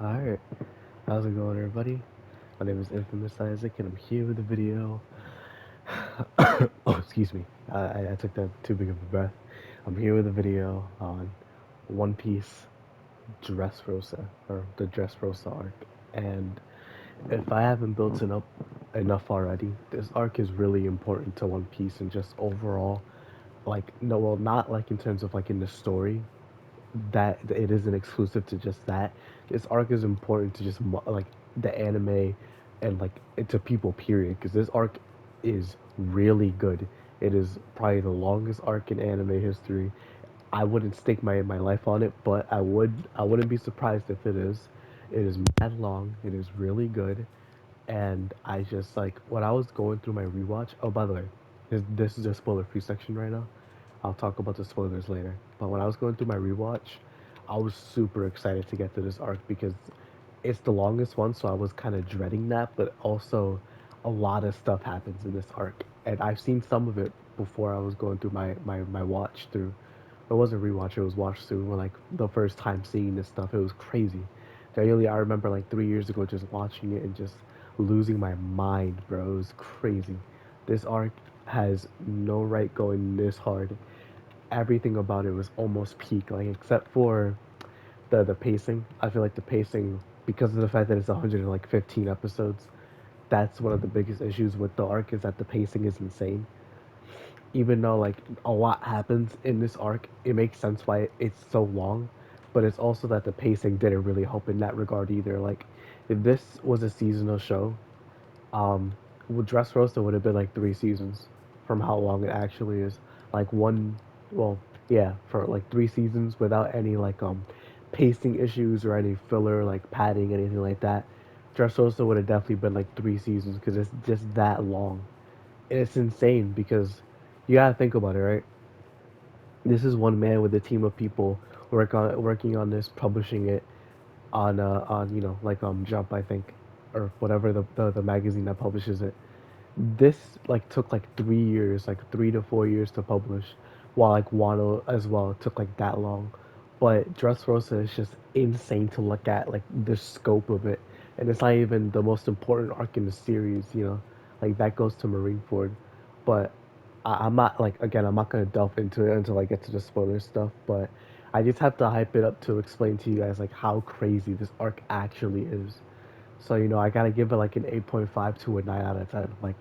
Alright, how's it going, everybody? My name is Infamous Isaac, and I'm here with a video. Oh, excuse me. I took that too big of a breath. I'm here with a video on One Piece Dressrosa, or the Dressrosa arc. And if I haven't built it up enough already, this arc is really important to One Piece and just overall. Like, no, well, not like in terms of like in the story, that it isn't exclusive to just that. This arc is important to just like the anime and like to people period because this arc is really good. It is probably the longest arc in anime history. I wouldn't stake my life on it, but I wouldn't be surprised if it is. It is mad long. It is really good, and I just like when I was going through my rewatch. Oh, by the way, this is a spoiler-free section right now. I'll talk about the spoilers later. But when I was going through my rewatch, I was super excited to get to this arc because it's the longest one, so I was kind of dreading that. But also, a lot of stuff happens in this arc, and I've seen some of it before I was going through my watch through. It wasn't rewatch; it was watch through. When like the first time seeing this stuff, it was crazy. Genuinely, I remember like 3 years ago just watching it and just losing my mind, bro. It was crazy. This arc has no right going this hard. Everything about it was almost peak, like except for the pacing. I feel like the pacing, because of the fact that it's 115 episodes, that's one of the biggest issues with the arc is that the pacing is insane. Even though like a lot happens in this arc, it makes sense why it's so long, but it's also that the pacing didn't really help in that regard either. Like if this was a seasonal show, with Dressrosa would have been like 3 seasons from how long it actually is. Like one, well, yeah, for like 3 seasons without any like pacing issues or any filler like padding anything like that. Dressrosa would have definitely been like 3 seasons because it's just that long. And it's insane because you gotta think about it, right? This is one man with a team of people working on this, publishing it on like Jump, I think, or whatever the magazine that publishes it. This like took like 3 years, like 3 to 4 years to publish, while like Wano as well took like that long. But Dressrosa is just insane to look at, like the scope of it, and it's not even the most important arc in the series, like that goes to Marineford. But I'm not like again, I'm not gonna delve into it until I get to the spoiler stuff. But I just have to hype it up to explain to you guys like how crazy this arc actually is. So I gotta give it like an 8.5 to a 9 out of 10. Like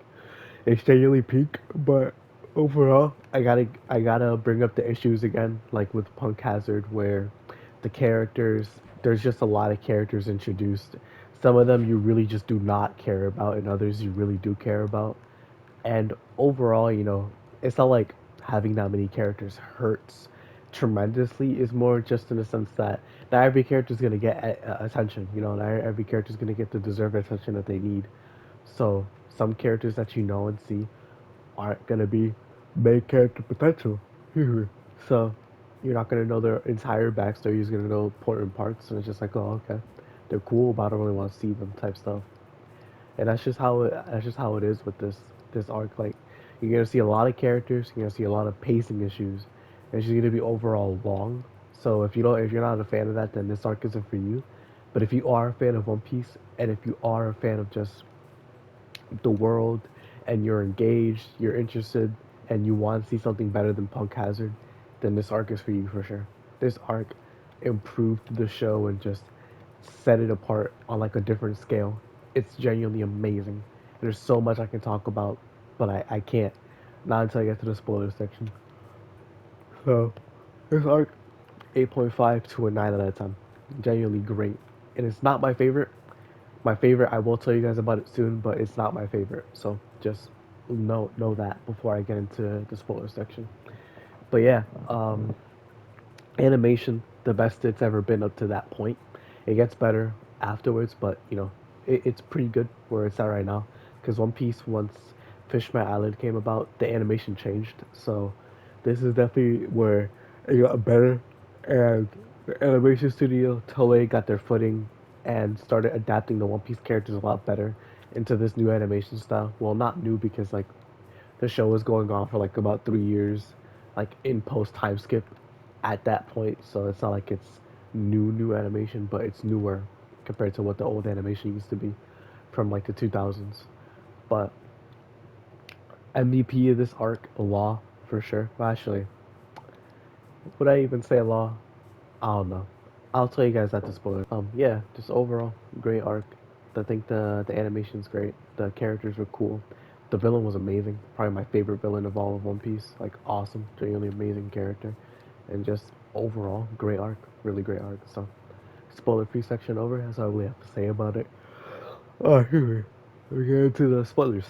it's genuinely peak, but overall, I gotta bring up the issues again, like with Punk Hazard, where the characters there's just a lot of characters introduced. Some of them you really just do not care about, and others you really do care about. And overall, it's not like having that many characters hurts tremendously. It's more just in the sense that not every character is gonna get attention. Not every character is gonna get the deserved attention that they need. So some characters that you know and see aren't gonna be main character potential. So you're not gonna know their entire backstory. You're just gonna know important parts, and it's just like, oh, okay, they're cool, but I don't really want to see them type stuff. And that's just how it is with this arc. Like you're gonna see a lot of characters. You're gonna see a lot of pacing issues. And it's just gonna be overall long. So if you're not a fan of that, then this arc isn't for you. But if you are a fan of One Piece, and if you are a fan of just the world and you're engaged, you're interested, and you want to see something better than Punk Hazard, then this arc is for you for sure. This arc improved the show and just set it apart on like a different scale. It's genuinely amazing. There's so much I can talk about, but I can't. Not until I get to the spoiler section. So, this arc, 8.5 to a 9 out of 10. Genuinely great. And it's not my favorite, I will tell you guys about it soon, but it's not my favorite. So just know that before I get into the spoiler section. But yeah, animation the best it's ever been up to that point. It gets better afterwards, but it's pretty good where it's at right now. Because One Piece, once Fishman Island came about, the animation changed. So this is definitely where it got better, and the animation studio Toei got their footing and started adapting the One Piece characters a lot better into this new animation style. Well, not new because like the show was going on for like about 3 years, like in post time skip at that point. So it's not like it's new animation, but it's newer. compared to what the old animation used to be from like the 2000s. But MVP of this arc, Law, for sure. Well, actually, would I even say Law? I don't know. I'll tell you guys that to spoilers. Yeah, just overall great arc. I think the animation's great. The characters were cool. The villain was amazing. Probably my favorite villain of all of One Piece. Like awesome, genuinely amazing character, and just overall great arc. Really great arc. So spoiler-free section over. That's all I really have to say about it. Oh, here we get into the spoilers.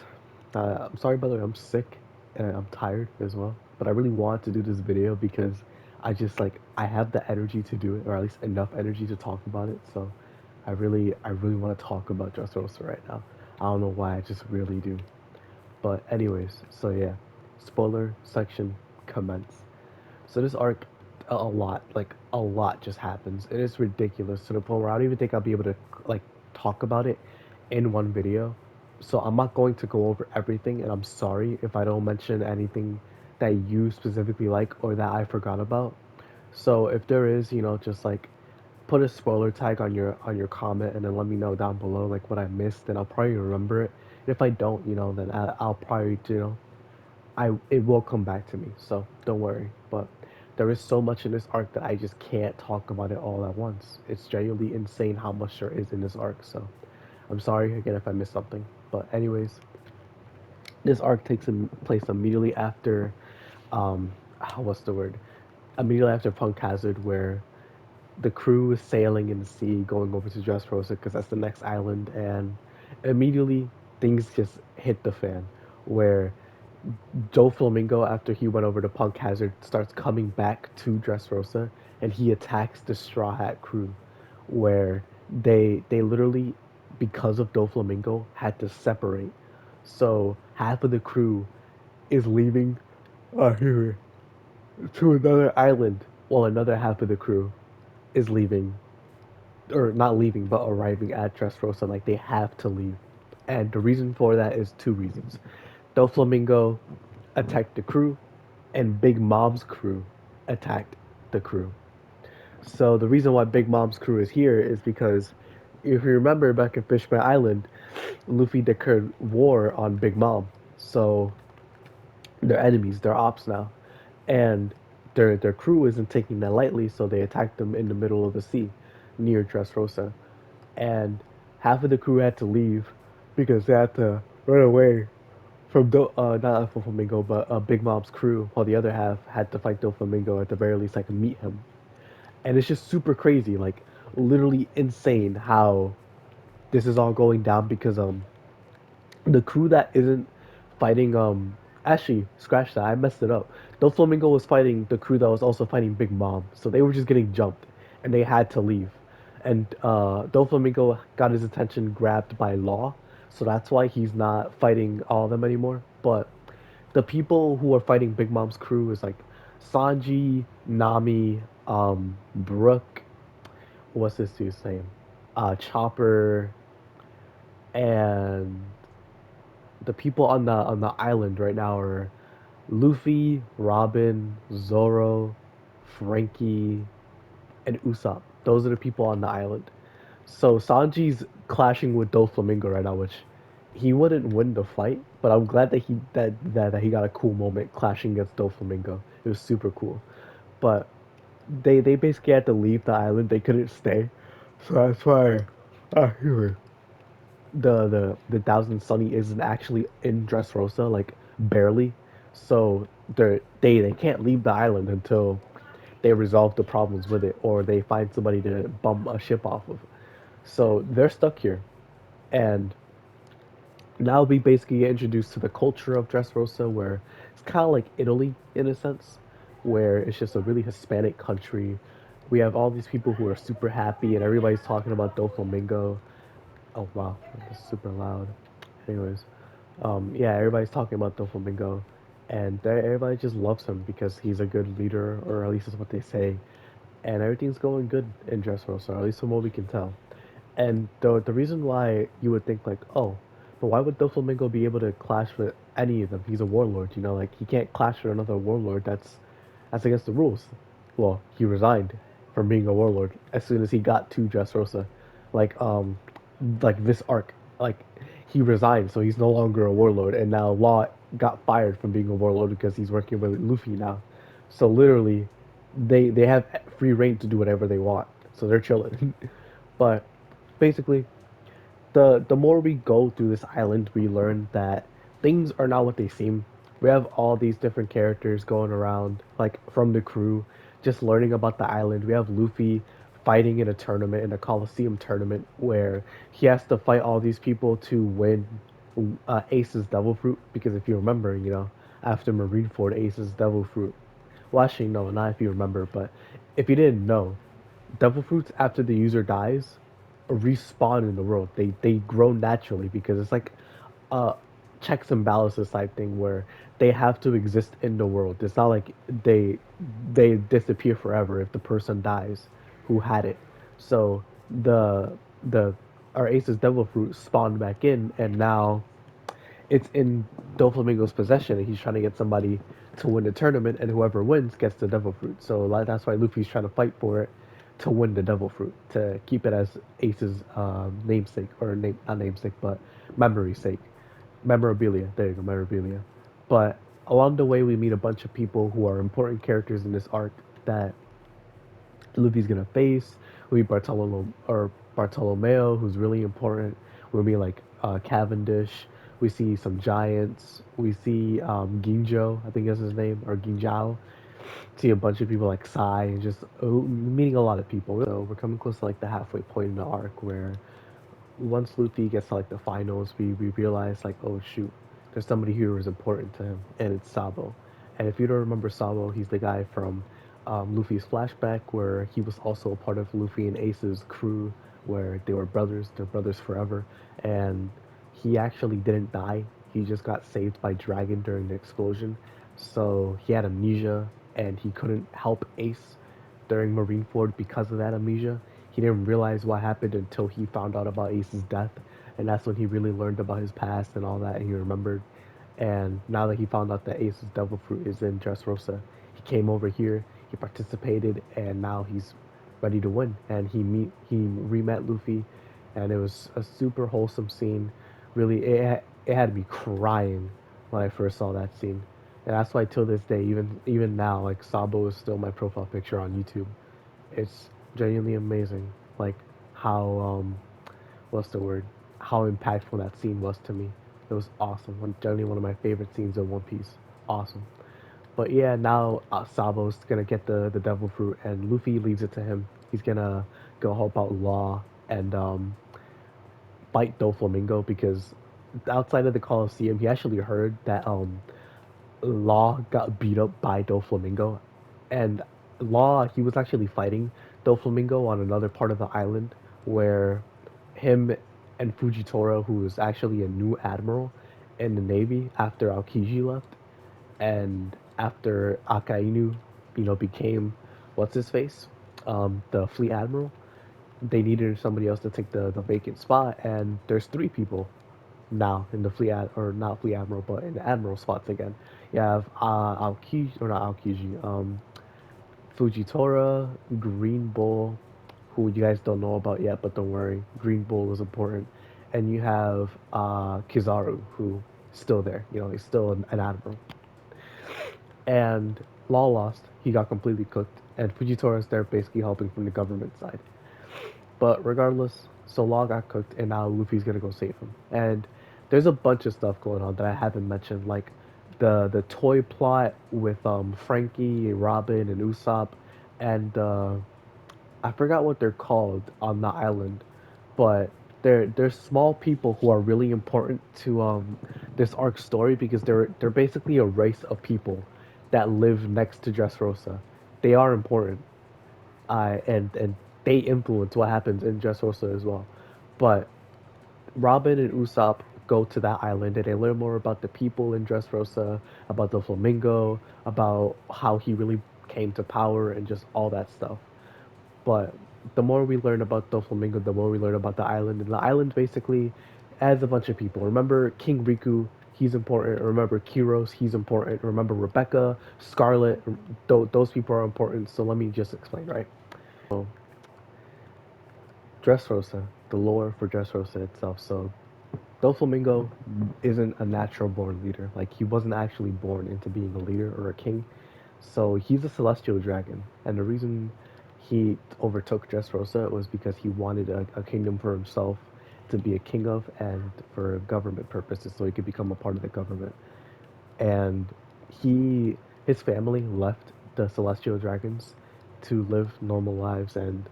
I'm sorry, by the way, I'm sick and I'm tired as well. But I really want to do this video because I have the energy to do it, or at least enough energy to talk about it. So I really want to talk about Dressrosa right now. I don't know why, I just really do. But anyways, so yeah, spoiler section commence. So this arc, a lot just happens. It is ridiculous to the point where I don't even think I'll be able to like talk about it in one video. So I'm not going to go over everything, and I'm sorry if I don't mention anything that you specifically like or that I forgot about. So if there is, just like put a spoiler tag on your comment and then let me know down below like what I missed, and I'll probably remember it. If I don't, then I'll probably it will come back to me, so don't worry. But there is so much in this arc that I just can't talk about it all at once. It's genuinely insane how much there is in this arc, so I'm sorry again if I missed something. But anyways, this arc takes place immediately after, what's the word? Immediately after Punk Hazard, where the crew is sailing in the sea, going over to Dressrosa because that's the next island, and immediately things just hit the fan, where Doflamingo, after he went over to Punk Hazard, starts coming back to Dressrosa, and he attacks the Straw Hat crew, where they literally, because of Doflamingo, had to separate. So half of the crew is leaving here to another island, while another half of the crew is leaving, or not leaving, but arriving at Dressrosa. Like they have to leave, and the reason for that is two reasons. Doflamingo attacked the crew, and Big Mom's crew attacked the crew. So the reason why Big Mom's crew is here is because if you remember back in Fishman Island, Luffy declared war on Big Mom. So they're enemies, they're ops now. And their crew isn't taking that lightly, so they attacked them in the middle of the sea near Dressrosa. And half of the crew had to leave because they had to run away from not Doflamingo, but Big Mom's crew, while the other half had to fight Doflamingo at the very least. I can meet him, and it's just super crazy, like literally insane how this is all going down because the crew that isn't fighting actually scratch that, I messed it up. Doflamingo was fighting the crew that was also fighting Big Mom, so they were just getting jumped, and they had to leave. And Doflamingo got his attention grabbed by Law, so that's why he's not fighting all of them anymore. But the people who are fighting Big Mom's crew is like Sanji, Nami, Brooke, what's this dude's name? Chopper, and the people on the island right now are Luffy, Robin, Zoro, Frankie, and Usopp. Those are the people on the island. So Sanji's clashing with Doflamingo right now, which he wouldn't win the fight, but I'm glad that that he got a cool moment clashing against Doflamingo. It was super cool. But they basically had to leave the island. They couldn't stay, so that's why here the Thousand Sunny isn't actually in Dressrosa, like barely. So they can't leave the island until they resolve the problems with it, or they find somebody to bum a ship off of. So they're stuck here, and now we basically get introduced to the culture of Dressrosa, where it's kind of like Italy in a sense, where it's just a really Hispanic country. We have all these people who are super happy, and everybody's talking about Doflamingo. Oh wow, that's super loud. Anyways, yeah, everybody's talking about Doflamingo, and everybody just loves him because he's a good leader, or at least that's what they say. And everything's going good in Dressrosa, or at least from what we can tell. And the reason why you would think like, oh, but why would Doflamingo be able to clash with any of them? He's a warlord, like he can't clash with another warlord. That's against the rules. Well, he resigned from being a warlord as soon as he got to Dressrosa. like this arc, like he resigned, so he's no longer a warlord, and now Law got fired from being a warlord because he's working with Luffy now. So literally, they have free reign to do whatever they want, so they're chilling. But basically, the more we go through this island, we learn that things are not what they seem. We have all these different characters going around, like from the crew, just learning about the island. We have Luffy fighting in a tournament, in a Coliseum tournament, where he has to fight all these people to win Ace's Devil Fruit. Because if you remember, after Marineford, Ace's Devil Fruit. Well, actually, no, not if you remember, but if you didn't know, devil fruits after the user dies respawn in the world. They grow naturally because it's like a checks and balances type thing where they have to exist in the world. It's not like they disappear forever if the person dies who had it. So the our Ace's devil fruit spawned back in, and now it's in Doflamingo's possession, and he's trying to get somebody to win the tournament, and whoever wins gets the devil fruit. So like, that's why Luffy's trying to fight for it to win the devil fruit, to keep it as Ace's namesake, or not namesake, but memory sake, memorabilia. There you go, memorabilia. But along the way, we meet a bunch of people who are important characters in this arc that Luffy's gonna face. We meet Bartolomeo, who's really important. We meet like Cavendish. We see some giants. We see Ginjo, I think that's his name, or Ginjao. See a bunch of people like Sai, and just meeting a lot of people. So we're coming close to like the halfway point in the arc where once Luffy gets to like the finals, we realize like, oh shoot, there's somebody here who's important to him, and it's Sabo. And if you don't remember Sabo, he's the guy from Luffy's flashback where he was also a part of Luffy and Ace's crew, where they were brothers, they're brothers forever, and he actually didn't die. He just got saved by Dragon during the explosion, so he had amnesia and he couldn't help Ace during Marineford because of that amnesia. He didn't realize what happened until he found out about Ace's death, and that's when he really learned about his past and all that, and he remembered. And now that he found out that Ace's devil fruit is in Dressrosa, he came over here, he participated, and now he's ready to win. And he re-met Luffy, and it was a super wholesome scene. Really, it had me crying when I first saw that scene, and that's why till this day, even now, like Sabo is still my profile picture on YouTube. It's genuinely amazing, like how what's the word? How impactful that scene was to me. It was awesome. Generally one of my favorite scenes of One Piece. Awesome. But yeah, now Sabo's gonna get the devil fruit, and Luffy leaves it to him. He's gonna go help out Law and fight Doflamingo because outside of the Coliseum, he actually heard that Law got beat up by Doflamingo, and Law he was actually fighting Doflamingo on another part of the island where him and Fujitora, who was actually a new admiral in the navy after Aokiji left, and after Akainu, became what's his face, the fleet admiral. They needed somebody else to take the vacant spot, and there's three people now in the or not fleet admiral, but in the admiral spots again. You have Aokiji, or not Aokiji, Fujitora, Green Bull, who you guys don't know about yet, but don't worry, Green Bull is important. And you have Kizaru, who is still there. He's still an admiral. And Law lost. He got completely cooked. And Fujitora's there basically helping from the government side. But regardless, so Law got cooked, and now Luffy's gonna go save him. And there's a bunch of stuff going on that I haven't mentioned, like the toy plot with Frankie, Robin, and Usopp, and I forgot what they're called on the island, but they're small people who are really important to this arc story because they're basically a race of people that live next to Dressrosa. They are important, and they influence what happens in Dressrosa as well. But Robin and Usopp go to that island and they learn more about the people in Dressrosa, about the flamingo, about how he really came to power, and just all that stuff. But the more we learn about Doflamingo, the more we learn about the island. And the island basically adds a bunch of people. Remember King Riku, he's important. Remember Kiros, he's important. Remember Rebecca, Scarlet, those people are important. So let me just explain, right? So Dressrosa, the lore for Dressrosa itself. So Doflamingo isn't a natural born leader. Like he wasn't actually born into being a leader or a king. So he's a celestial dragon, and the reason he overtook Dressrosa was because he wanted a kingdom for himself to be a king of, and for government purposes, so he could become a part of the government. And he, his family left the celestial dragons to live normal lives, and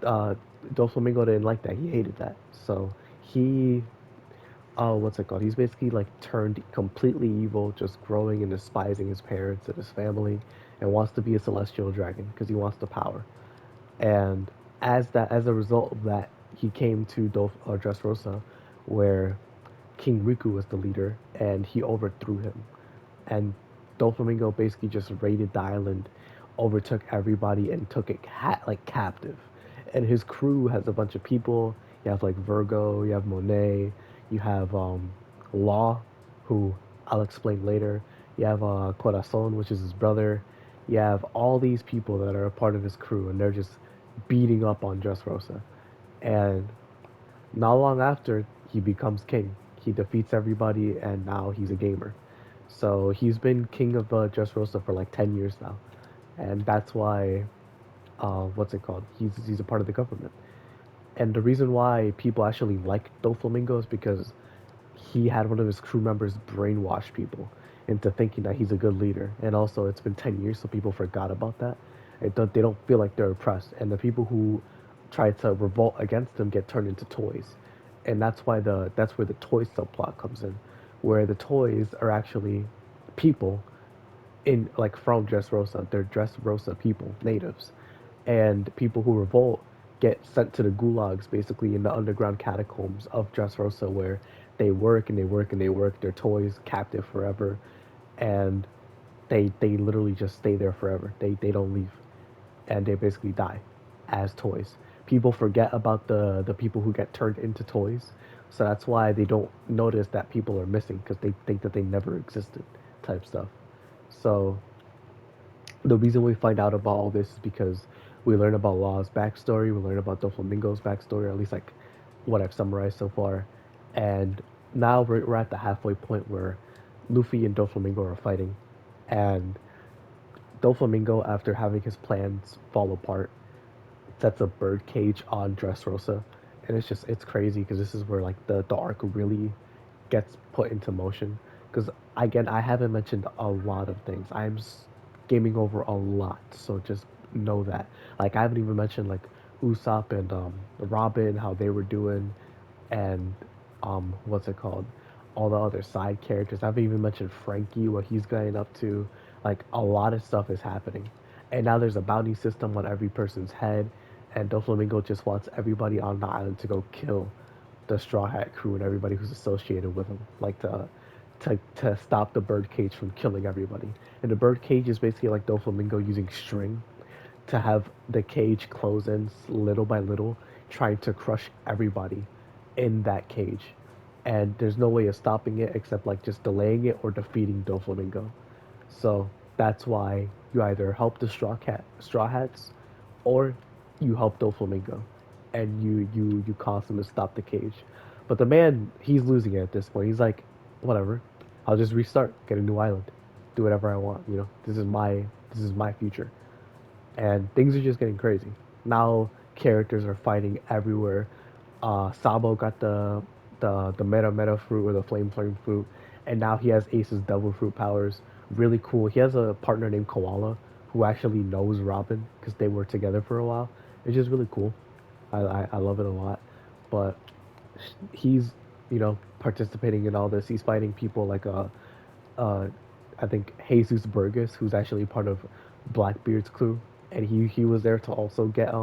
uh, Doflamingo didn't like that. He hated that. So he what's it called? He's basically like turned completely evil, just growing and despising his parents and his family, and wants to be a celestial dragon because he wants the power. And as a result of that, he came to Dressrosa, where King Riku was the leader, and he overthrew him. And Doflamingo basically just raided the island, overtook everybody, and took it like captive. And his crew has a bunch of people. You have like Virgo, you have Monet, you have Law, who I'll explain later. You have Corazon, which is his brother. You have all these people that are a part of his crew, and they're just beating up on Dressrosa. And not long after, he becomes king. He defeats everybody, and now he's a gamer. So he's been king of Dressrosa for like 10 years now, and that's why, what's it called? He's a part of the government. And the reason why people actually like Doflamingo is because he had one of his crew members brainwash people into thinking that he's a good leader. And also, it's been 10 years, so people forgot about that. They don't feel like they're oppressed. And the people who try to revolt against him get turned into toys. And that's where the toy subplot comes in, where the toys are actually people in like from Dressrosa. They're Dressrosa people, natives, and people who revolt get sent to the gulags, basically in the underground catacombs of Dressrosa, where they work and they work and they work. Their toys captive forever, and they literally just stay there forever. They don't leave, and they basically die as toys. People forget about the people who get turned into toys, so that's why they don't notice that people are missing because they think that they never existed, type stuff. So the reason we find out about all this is because we learn about Law's backstory, we learn about Doflamingo's backstory, or at least like what I've summarized so far. And now we're at the halfway point where Luffy and Doflamingo are fighting. And Doflamingo, after having his plans fall apart, sets a bird cage on Dressrosa. And it's crazy because this is where like the arc really gets put into motion. Because again, I haven't mentioned a lot of things. I'm gaming over a lot, so just know that. Like I haven't even mentioned like Usopp and Robin, how they were doing, and what's it called? All the other side characters. I haven't even mentioned Frankie, what he's getting up to. Like a lot of stuff is happening, and now there's a bounty system on every person's head, and Doflamingo just wants everybody on the island to go kill the Straw Hat crew and everybody who's associated with him, like to stop the bird cage from killing everybody. And the bird cage is basically like Doflamingo using string to have the cage close in little by little, trying to crush everybody in that cage. And there's no way of stopping it except like just delaying it or defeating Doflamingo. So that's why you either help the straw hats, or you help Doflamingo, and you cause him to stop the cage. But the man, he's losing it at this point. He's like, whatever, I'll just restart, get a new island, do whatever I want. You know, this is my future, and things are just getting crazy. Now characters are fighting everywhere. Sabo got the meta fruit or the flame fruit, and now he has Ace's devil fruit powers. Really cool. He has a partner named Koala who actually knows Robin because they were together for a while. It's just really cool. I love it a lot. But he's participating in all this. He's fighting people like uh I think Jesus Burgess, who's actually part of Blackbeard's crew, and he was there to also get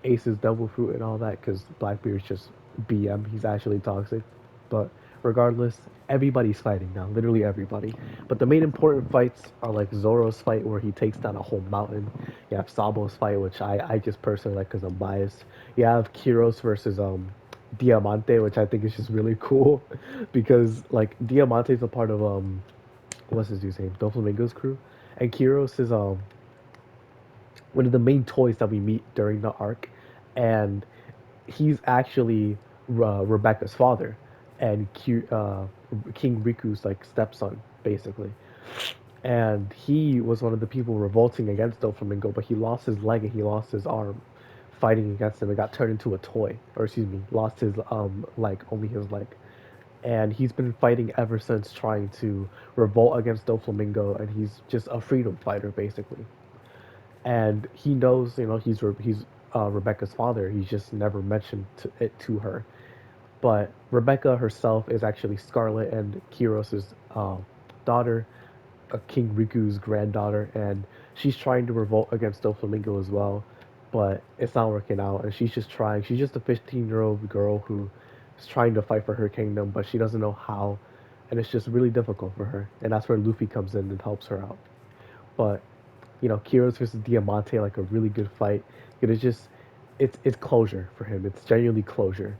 Ace's double fruit and all that because Blackbeard's just BM. He's actually toxic. But regardless, everybody's fighting now. Literally everybody. But the main important fights are like Zoro's fight where he takes down a whole mountain. You have Sabo's fight, which I just personally like because I'm biased. You have Kiros versus Diamante, which I think is just really cool because like Diamante's a part of what's his dude's name? Doflamingo's crew. And Kiros is one of the main toys that we meet during the arc, and he's actually Rebecca's father and King Riku's like stepson, basically. And he was one of the people revolting against Doflamingo, but he lost his leg and he lost his arm fighting against him. It got turned into a toy, or excuse me, lost his leg, only his leg. And he's been fighting ever since, trying to revolt against Doflamingo, and he's just a freedom fighter basically. And he knows, he's Rebecca's father. He's just never mentioned it to her. But Rebecca herself is actually Scarlet and Kiros's daughter, King Riku's granddaughter, and she's trying to revolt against Doflamingo as well, but it's not working out. And she's just trying. She's just a 15-year-old girl who is trying to fight for her kingdom, but she doesn't know how, and it's just really difficult for her. And that's where Luffy comes in and helps her out. But Kiros versus Diamante, like a really good fight. It is just, it's closure for him. It's genuinely closure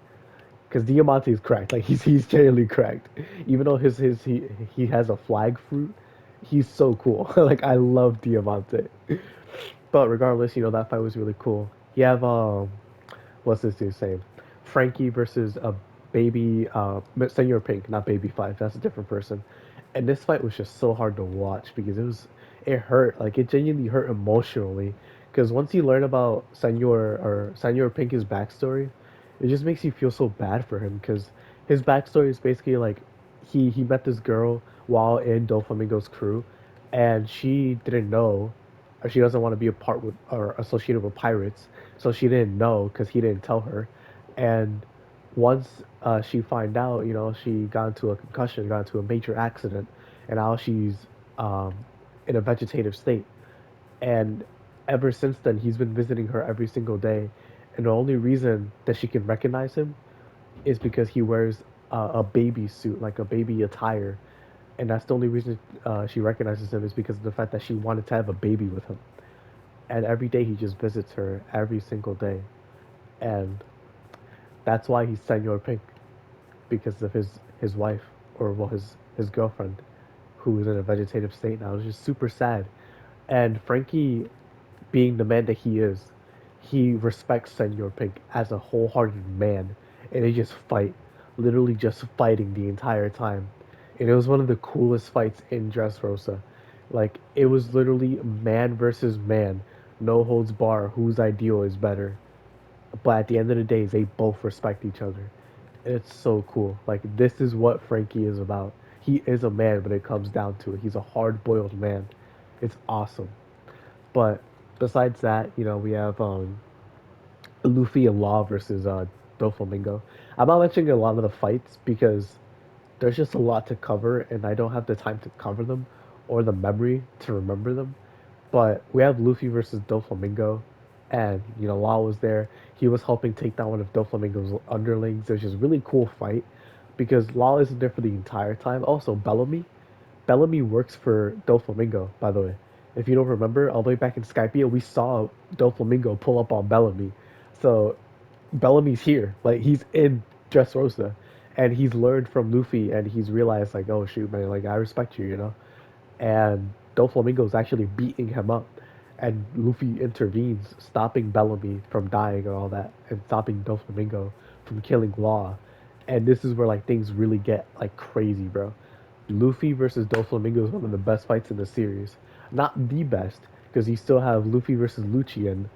because Diamante is cracked. Like he's genuinely cracked. Even though he has a flag fruit, he's so cool. Like I love Diamante. But regardless, that fight was really cool. You have what's this dude's name? Frankie versus a baby Senor Pink, not Baby Five. That's a different person. And this fight was just so hard to watch because it hurt. Like it genuinely hurt emotionally. Because once you learn about Senor Pink's backstory, it just makes you feel so bad for him. Because his backstory is basically like he met this girl while in Doflamingo's crew, and she didn't know, or she doesn't want to be a part with or associated with pirates, so she didn't know because he didn't tell her. And once she find out, she got into a concussion, got into a major accident, and now she's um, in a vegetative state. And ever since then, he's been visiting her every single day. And the only reason that she can recognize him is because he wears a baby suit, like a baby attire. And that's the only reason she recognizes him is because of the fact that she wanted to have a baby with him. And every day he just visits her every single day. And that's why he's Senor Pink, because of his wife, or well, his girlfriend, who is in a vegetative state now. It's just super sad. And Frankie, being the man that he is, he respects Senor Pink as a wholehearted man, and they just fight, literally just fighting the entire time. And it was one of the coolest fights in Dressrosa. Like it was literally man versus man, no holds bar, whose ideal is better. But at the end of the day, they both respect each other. It's so cool. Like this is what Frankie is about. He is a man, but it comes down to it. He's a hard-boiled man. It's awesome. But besides that, we have Luffy and Law versus Doflamingo. I'm not mentioning a lot of the fights because there's just a lot to cover, and I don't have the time to cover them or the memory to remember them. But we have Luffy versus Doflamingo, and Law was there. He was helping take down one of Doflamingo's underlings. It was just a really cool fight because Law isn't there for the entire time. Also, Bellamy works for Doflamingo, by the way. If you don't remember, all the way back in Skypiea, we saw Doflamingo pull up on Bellamy. So Bellamy's here. Like he's in Dressrosa, and he's learned from Luffy, and he's realized like, oh shoot, man, like I respect you. And Doflamingo is actually beating him up, and Luffy intervenes, stopping Bellamy from dying and all that, and stopping Doflamingo from killing Law. And this is where like things really get like crazy, bro. Luffy versus Doflamingo is one of the best fights in the series. Not the best, because you still have Luffy versus Lucian,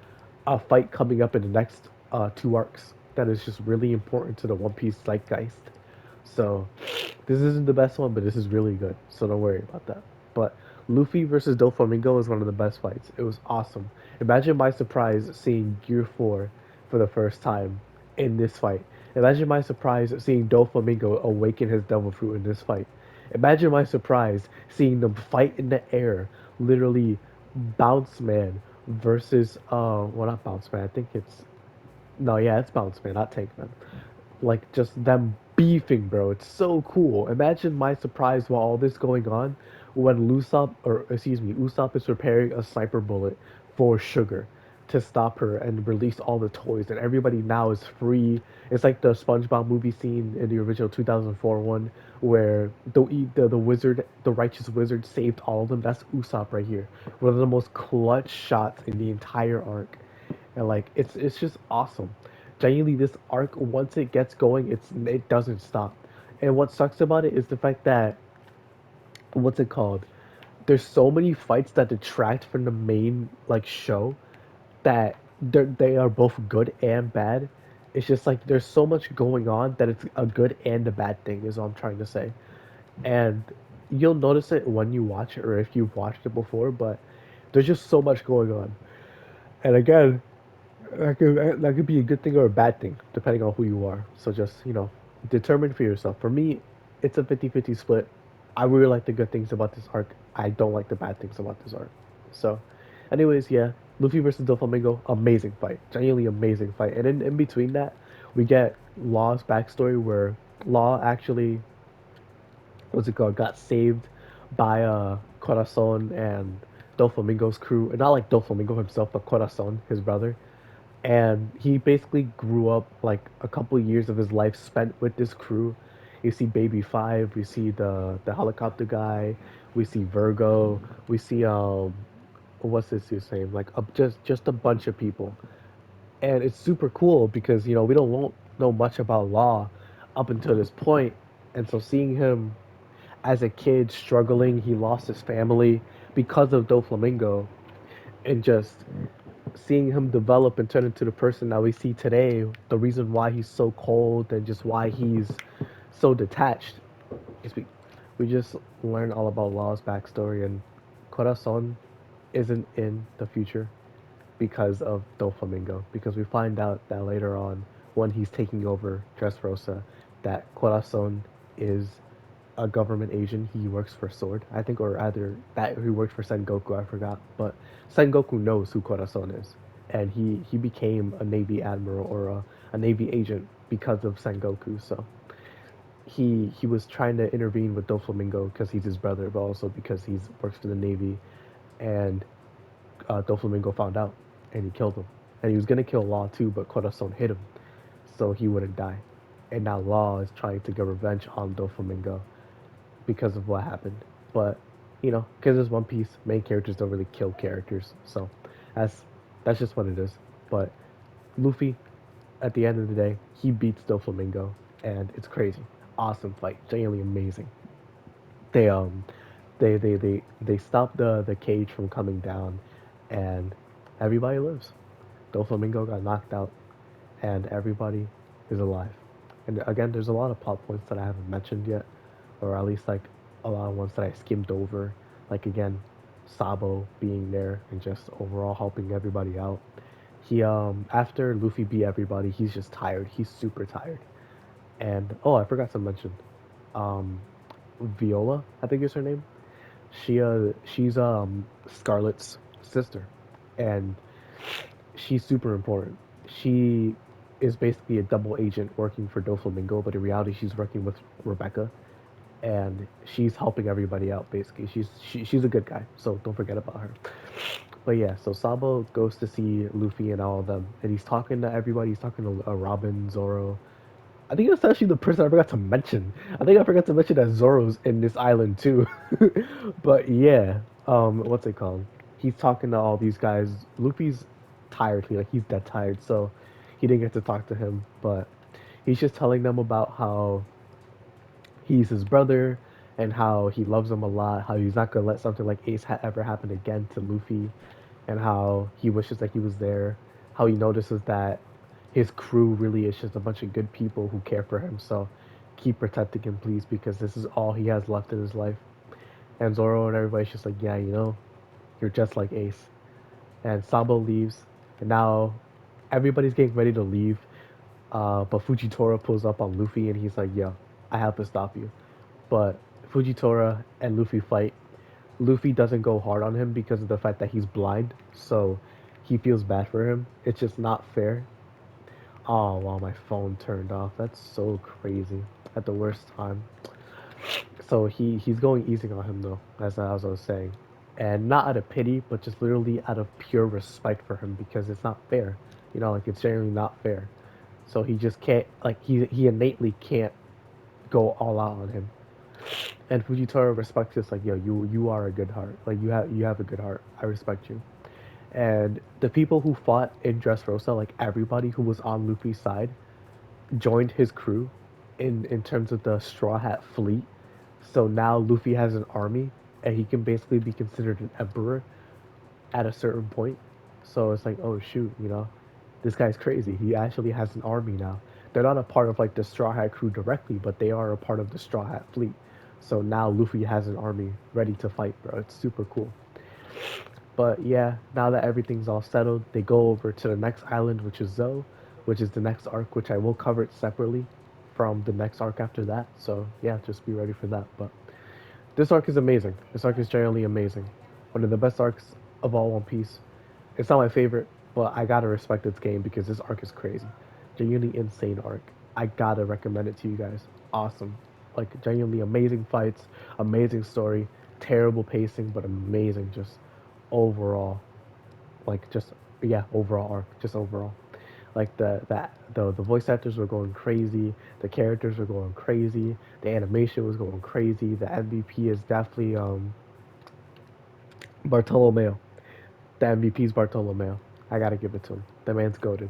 a fight coming up in the next two arcs that is just really important to the One Piece zeitgeist. So this isn't the best one, but this is really good. So don't worry about that. But Luffy versus Doflamingo is one of the best fights. It was awesome. Imagine my surprise seeing Gear 4 for the first time in this fight. Imagine my surprise seeing Doflamingo awaken his devil fruit in this fight. Imagine my surprise seeing them fight in the air. Literally, Bounce Man versus well, not Bounce Man. I think it's no, yeah, it's Bounce Man, not Tank Man. Like just them beefing, bro. It's so cool. Imagine my surprise while all this going on when Usopp is preparing a sniper bullet for Sugar to stop her and release all the toys, and everybody now is free. It's like the SpongeBob movie scene in the original 2004 one where the wizard, the righteous wizard, saved all of them. That's Usopp right here. One of the most clutch shots in the entire arc, and like it's just awesome. genuinely this arc, once it gets going, it doesn't stop. And what sucks about it is the fact that, what's it called? There's so many fights that detract from the main like show that they are both good and bad. It's just like there's so much going on that it's a good and a bad thing is what I'm trying to say. And you'll notice it when you watch it or if you've watched it before, but there's just so much going on. And again, that could be a good thing or a bad thing depending on who you are. So just, determine for yourself. For me, it's a 50-50 split. I really like the good things about this arc. I don't like the bad things about this arc. So, anyways, yeah, Luffy versus Doflamingo, amazing fight, genuinely amazing fight. And in between that, we get Law's backstory where Law actually, what's it called, got saved by Corazon and Doflamingo's crew, and not like Doflamingo himself, but Corazon, his brother. And he basically grew up like a couple of years of his life spent with this crew. You see Baby Five, we see the helicopter guy, we see Virgo, we see what's this you saying, like just a bunch of people. And it's super cool because we don't know much about Law up until this point. And so seeing him as a kid struggling, he lost his family because of Doflamingo, and just seeing him develop and turn into the person that we see today, the reason why he's so cold and just why he's so detached is we just learn all about Law's backstory, and Corazon isn't in the future because of Doflamingo. Because we find out that later on, when he's taking over Dressrosa, that Corazon is a government agent. He works for Sword, I think, or either that he worked for Sengoku. I forgot, but Sengoku knows who Corazon is, and he became a Navy admiral or a Navy agent because of Sengoku. So he was trying to intervene with Doflamingo because he's his brother, but also because he's works for the Navy, and Doflamingo found out and he killed him. And he was gonna kill Law too, but Corazon hit him so he wouldn't die. And now Law is trying to get revenge on Doflamingo because of what happened. But because it's One Piece, main characters don't really kill characters, so that's that's just what it is. But Luffy, at the end of the day, he beats Doflamingo, and it's crazy, awesome fight, genuinely amazing. They they stop the cage from coming down, and everybody lives. Doflamingo got knocked out, and everybody is alive. And again, there's a lot of plot points that I haven't mentioned yet, or at least like a lot of ones that I skimmed over. Like again, Sabo being there and just overall helping everybody out. He after Luffy beat everybody, he's just tired. He's super tired. And oh, I forgot to mention, um, Viola, I think is her name. She's Scarlet's sister, and she's super important. She is basically a double agent working for Doflamingo, but in reality, she's working with Rebecca, and she's helping everybody out. Basically, she's a good guy, so don't forget about her. But yeah, so Sabo goes to see Luffy and all of them, and he's talking to everybody. He's talking to Robin, Zoro. I think that's actually the person I forgot to mention. I think I forgot to mention that Zoro's in this island too. But yeah, what's it called? He's talking to all these guys. Luffy's tired. Like he's dead tired, so he didn't get to talk to him. But he's just telling them about how he's his brother and how he loves him a lot. How he's not gonna let something like Ace ever happen again to Luffy, and how he wishes that he was there. How he notices that his crew really is just a bunch of good people who care for him. So keep protecting him, please, because this is all he has left in his life. And Zoro and everybody's just like, yeah, you're just like Ace. And Sabo leaves, and now everybody's getting ready to leave. But Fujitora pulls up on Luffy, and he's like, yo, I have to stop you. But Fujitora and Luffy fight. Luffy doesn't go hard on him because of the fact that he's blind, so he feels bad for him. It's just not fair. Oh wow, my phone turned off. That's so crazy. At the worst time. So he's going easy on him though, as I was saying, and not out of pity, but just literally out of pure respect for him because it's not fair. Like it's generally not fair. So he just can't like he innately can't go all out on him. And Fujitora respects this like yo, you are a good heart. Like you have a good heart. I respect you. And The people who fought in Dressrosa, like everybody who was on Luffy's side, joined his crew in terms of the Straw Hat fleet. So now Luffy has an army, and he can basically be considered an emperor at a certain point. So it's like, oh shoot, this guy's crazy. He actually has an army now. They're not a part of like the Straw Hat crew directly, but they are a part of the Straw Hat fleet. So now Luffy has an army ready to fight, bro. It's super cool. But yeah, now that everything's all settled, they go over to the next island, which is Zoe, which is the next arc, which I will cover it separately from the next arc after that. So yeah, just be ready for that. But this arc is amazing. This arc is generally amazing. One of the best arcs of all One Piece. It's not my favorite, but I gotta respect its game because this arc is crazy. Genuinely insane arc. I gotta recommend it to you guys. Awesome. Like genuinely amazing fights, amazing story, terrible pacing, but amazing just overall. Like just yeah, overall arc. Just overall. Like the voice actors were going crazy, the characters were going crazy, the animation was going crazy. The MVP is definitely Bartolomeo. The MVP is Bartolomeo. I gotta give it to him. The man's goaded.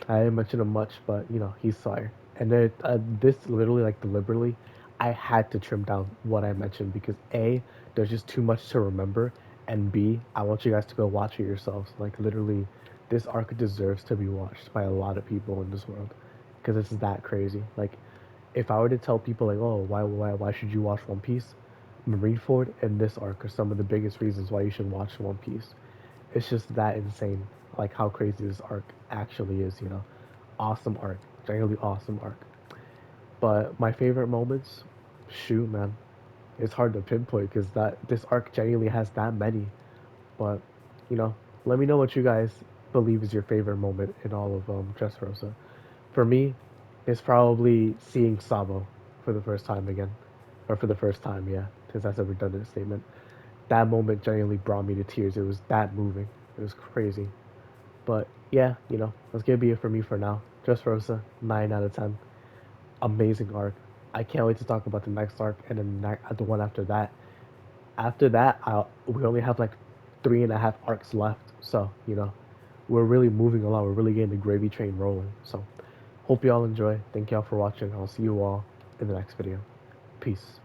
I didn't mention him much, but he's fire. And then this literally like deliberately, I had to trim down what I mentioned because A, there's just too much to remember, and B, I want you guys to go watch it yourselves. Like literally, this arc deserves to be watched by a lot of people in this world because it's that crazy. Like, if I were to tell people like, oh, why should you watch One Piece? Marineford and this arc are some of the biggest reasons why you should watch One Piece. It's just that insane, like how crazy this arc actually is. Awesome arc, genuinely awesome arc. But my favorite moments, shoot, man, it's hard to pinpoint because that this arc genuinely has that many. But you know, let me know what you guys believe is your favorite moment in all of Dressrosa. For me, it's probably seeing Sabo for the first time again, or for the first time, yeah, because that's a redundant statement. That moment genuinely brought me to tears. It was that moving. It was crazy. But yeah, that's gonna be it for me for now. Dressrosa, 9 out of 10. Amazing arc. I can't wait to talk about the next arc and then the one after that. After that, we only have like 3.5 arcs left. So we're really moving along. We're really getting the gravy train rolling. So hope you all enjoy. Thank y'all for watching. I'll see you all in the next video. Peace.